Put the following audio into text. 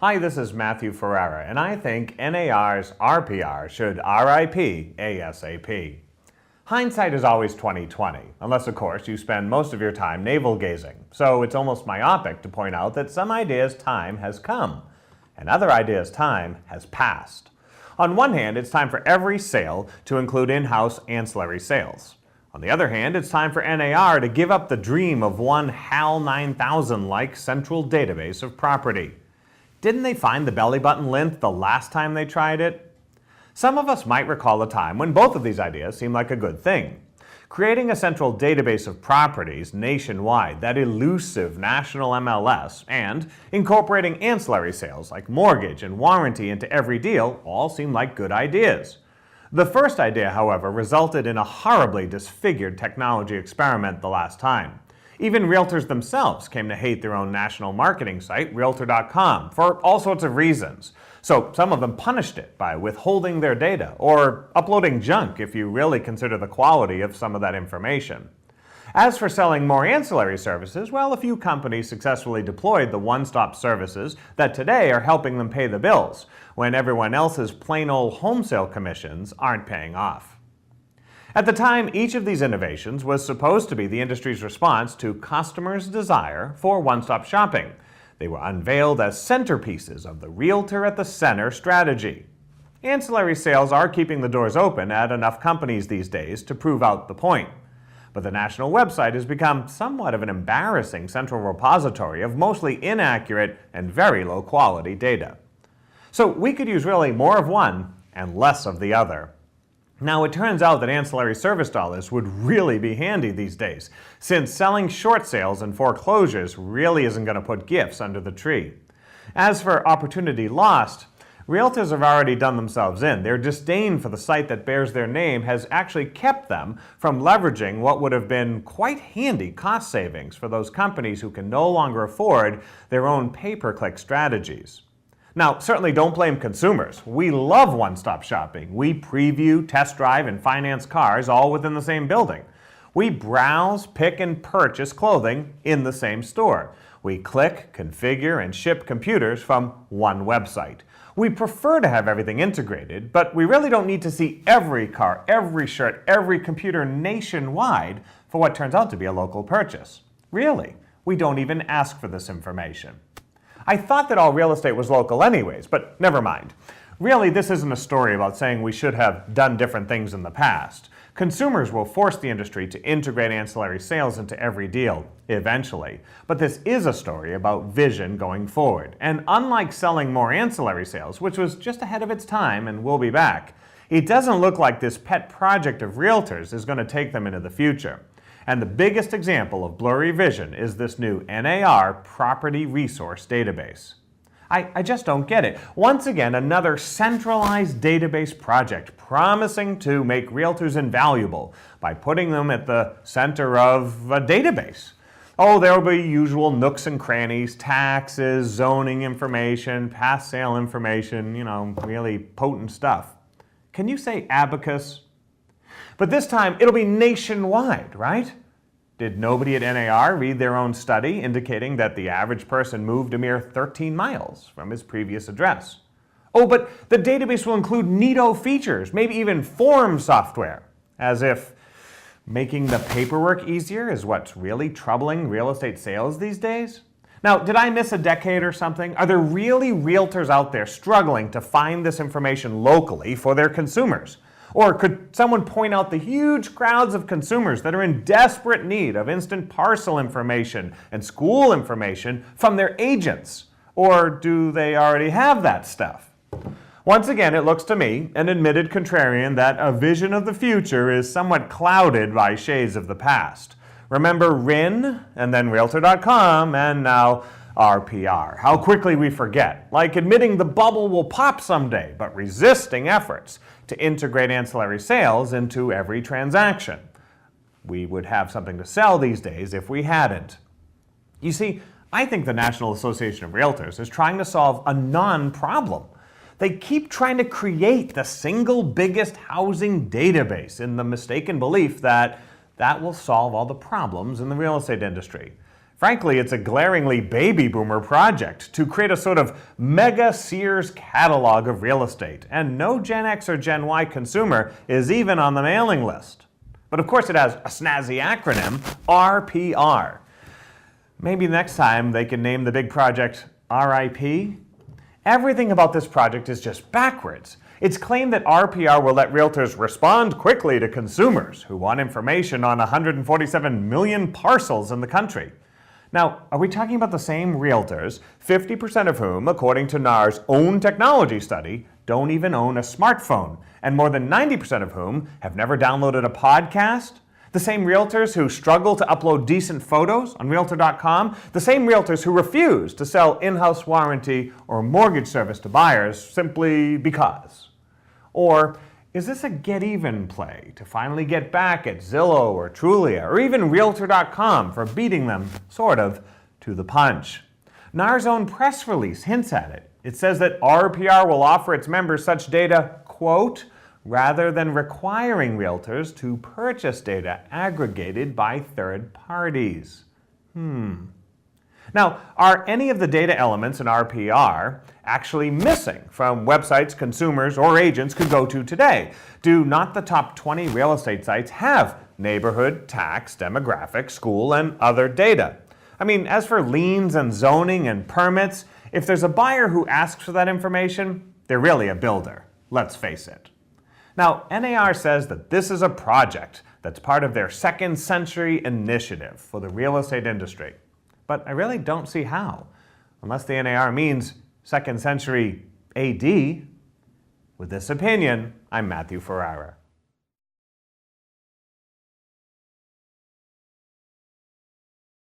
Hi, this is Matthew Ferrara, and I think NAR's RPR should RIP ASAP. Hindsight is always 20/20, unless of course you spend most of your time navel-gazing, so it's almost myopic to point out that some ideas' time has come, and other ideas' time has passed. On one hand, it's time for every sale to include in-house ancillary sales. On the other hand, it's time for NAR to give up the dream of one HAL 9000-like central database of property. Didn't they find the belly button lint the last time they tried it? Some of us might recall a time when both of these ideas seemed like a good thing. Creating a central database of properties nationwide, that elusive national MLS, and incorporating ancillary sales like mortgage and warranty into every deal all seemed like good ideas. The first idea, however, resulted in a horribly disfigured technology experiment the last time. Even realtors themselves came to hate their own national marketing site, Realtor.com, for all sorts of reasons. So some of them punished it by withholding their data or uploading junk if you really consider the quality of some of that information. As for selling more ancillary services, well, a few companies successfully deployed the one-stop services that today are helping them pay the bills, when everyone else's plain old home sale commissions aren't paying off. At the time, each of these innovations was supposed to be the industry's response to customers' desire for one-stop shopping. They were unveiled as centerpieces of the Realtor at the Center strategy. Ancillary sales are keeping the doors open at enough companies these days to prove out the point. But the national website has become somewhat of an embarrassing central repository of mostly inaccurate and very low-quality data. So we could use really more of one and less of the other. Now, it turns out that ancillary service dollars would really be handy these days, since selling short sales and foreclosures really isn't going to put gifts under the tree. As for opportunity lost, realtors have already done themselves in. Their disdain for the site that bears their name has actually kept them from leveraging what would have been quite handy cost savings for those companies who can no longer afford their own pay-per-click strategies. Now, certainly don't blame consumers. We love one-stop shopping. We preview, test drive, and finance cars all within the same building. We browse, pick, and purchase clothing in the same store. We click, configure, and ship computers from one website. We prefer to have everything integrated, but we really don't need to see every car, every shirt, every computer nationwide for what turns out to be a local purchase. Really, we don't even ask for this information. I thought that all real estate was local anyways, but never mind. Really, this isn't a story about saying we should have done different things in the past. Consumers will force the industry to integrate ancillary sales into every deal, eventually. But this is a story about vision going forward. And unlike selling more ancillary sales, which was just ahead of its time and will be back, it doesn't look like this pet project of realtors is going to take them into the future. And the biggest example of blurry vision is this new NAR Property Resource Database. I just don't get it. Once again, another centralized database project promising to make realtors invaluable by putting them at the center of a database. Oh, there will be usual nooks and crannies, taxes, zoning information, past sale information, really potent stuff. Can you say abacus? But this time, it'll be nationwide, right? Did nobody at NAR read their own study indicating that the average person moved a mere 13 miles from his previous address? Oh, but the database will include neato features, maybe even form software, as if making the paperwork easier is what's really troubling real estate sales these days? Now, did I miss a decade or something? Are there really realtors out there struggling to find this information locally for their consumers? Or could someone point out the huge crowds of consumers that are in desperate need of instant parcel information and school information from their agents? Or do they already have that stuff? Once again, it looks to me, an admitted contrarian, that a vision of the future is somewhat clouded by shades of the past. Remember RIN, and then Realtor.com, and now RPR. How quickly we forget, like admitting the bubble will pop someday, but resisting efforts to integrate ancillary sales into every transaction. We would have something to sell these days if we hadn't. You see, I think the National Association of Realtors is trying to solve a non-problem. They keep trying to create the single biggest housing database in the mistaken belief that that will solve all the problems in the real estate industry. Frankly, it's a glaringly baby boomer project to create a sort of mega Sears catalog of real estate, and no Gen X or Gen Y consumer is even on the mailing list. But of course it has a snazzy acronym, RPR. Maybe next time they can name the big project RIP? Everything about this project is just backwards. It's claimed that RPR will let realtors respond quickly to consumers who want information on 147 million parcels in the country. Now, are we talking about the same realtors, 50% of whom, according to NAR's own technology study, don't even own a smartphone, and more than 90% of whom have never downloaded a podcast? The same realtors who struggle to upload decent photos on Realtor.com? The same realtors who refuse to sell in-house warranty or mortgage service to buyers simply because? Or is this a get-even play to finally get back at Zillow or Trulia or even Realtor.com for beating them, sort of, to the punch? NAR's own press release hints at it. It says that RPR will offer its members such data, quote, rather than requiring realtors to purchase data aggregated by third parties. Now, are any of the data elements in RPR actually missing from websites consumers or agents could go to today? Do not the top 20 real estate sites have neighborhood, tax, demographic, school, and other data? I mean, as for liens and zoning and permits, if there's a buyer who asks for that information, they're really a builder. Let's face it. Now, NAR says that this is a project that's part of their second century initiative for the real estate industry. But I really don't see how, unless the NAR means second century AD. With this opinion, I'm Matthew Ferrara.